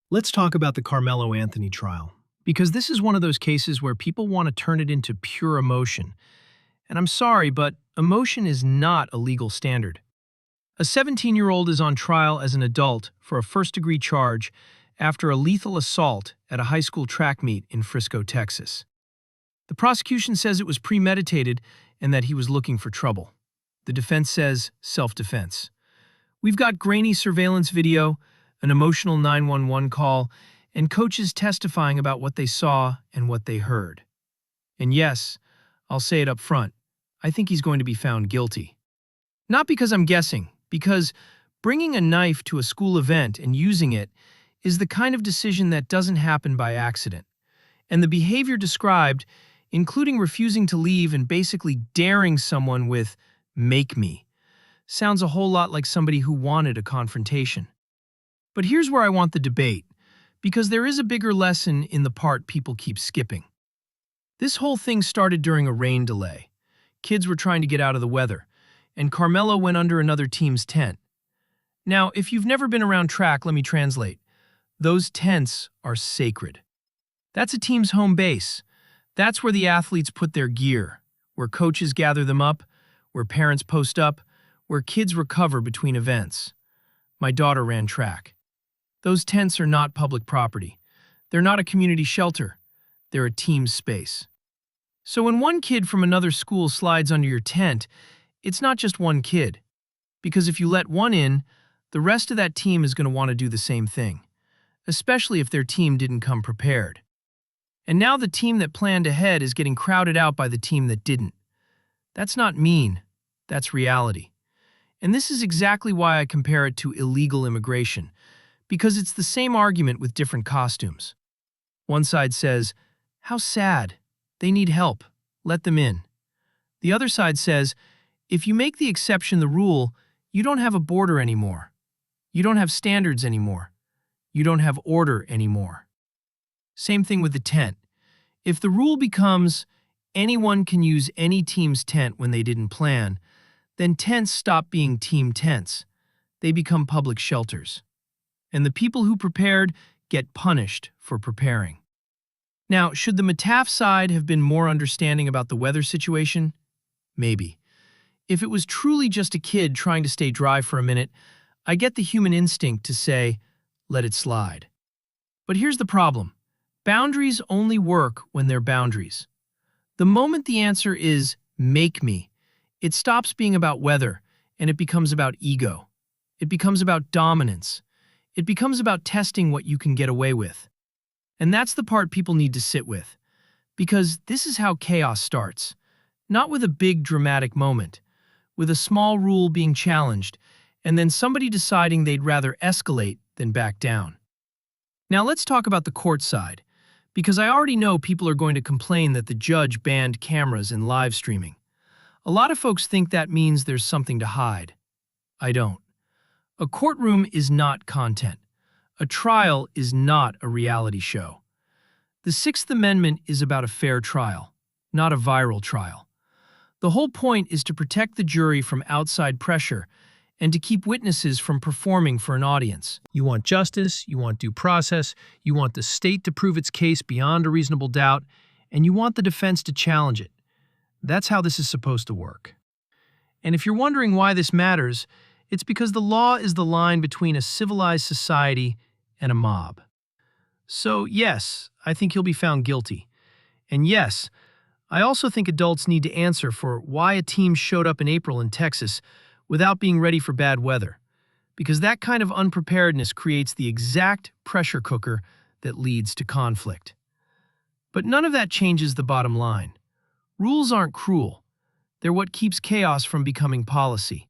Let's talk about the Carmelo Anthony trial, because this is one of those cases where people want to turn it into pure emotion. And I'm sorry, but emotion is not a legal standard. A 17-year-old is on trial as an adult for a first-degree charge after a lethal assault at a high school track meet in Frisco, Texas. The prosecution says it was premeditated and that he was looking for trouble. The defense says self-defense. We've got grainy surveillance video, an emotional 911 call, and coaches testifying about what they saw and what they heard. And yes, I'll say it up front, I think he's going to be found guilty. Not because I'm guessing, because bringing a knife to a school event and using it is the kind of decision that doesn't happen by accident. And the behavior described, including refusing to leave and basically daring someone with "make me," sounds a whole lot like somebody who wanted a confrontation. But here's where I want the debate, because there is a bigger lesson in the part people keep skipping. This whole thing started during a rain delay. Kids were trying to get out of the weather, and Carmelo went under another team's tent. Now, if you've never been around track, let me translate. Those tents are sacred. That's a team's home base. That's where the athletes put their gear, where coaches gather them up, where parents post up, where kids recover between events. My daughter ran track. Those tents are not public property. They're not a community shelter. They're a team space. So when one kid from another school slides under your tent, it's not just one kid. Because if you let one in, the rest of that team is going to want to do the same thing, especially if their team didn't come prepared. And now the team that planned ahead is getting crowded out by the team that didn't. That's not mean. That's reality. And this is exactly why I compare it to illegal immigration, because it's the same argument with different costumes. One side says, "How sad. They need help. Let them in." The other side says, "If you make the exception the rule, you don't have a border anymore. You don't have standards anymore. You don't have order anymore." Same thing with the tent. If the rule becomes anyone can use any team's tent when they didn't plan, then tents stop being team tents. They become public shelters. And the people who prepared get punished for preparing. Now, should the Mataf side have been more understanding about the weather situation? Maybe. If it was truly just a kid trying to stay dry for a minute, I get the human instinct to say, let it slide. But here's the problem. Boundaries only work when they're boundaries. The moment the answer is, "make me," it stops being about weather, and it becomes about ego. It becomes about dominance. It becomes about testing what you can get away with. And that's the part people need to sit with. Because this is how chaos starts. Not with a big dramatic moment, with a small rule being challenged, and then somebody deciding they'd rather escalate than back down. Now let's talk about the court side, because I already know people are going to complain that the judge banned cameras and live streaming. A lot of folks think that means there's something to hide. I don't. A courtroom is not content. A trial is not a reality show. The Sixth Amendment is about a fair trial, not a viral trial. The whole point is to protect the jury from outside pressure and to keep witnesses from performing for an audience. You want justice, you want due process, you want the state to prove its case beyond a reasonable doubt, and you want the defense to challenge it. That's how this is supposed to work. And if you're wondering why this matters, it's because the law is the line between a civilized society and a mob. So yes, I think he'll be found guilty. And yes, I also think adults need to answer for why a team showed up in April in Texas without being ready for bad weather, because that kind of unpreparedness creates the exact pressure cooker that leads to conflict. But none of that changes the bottom line. Rules aren't cruel. They're what keeps chaos from becoming policy.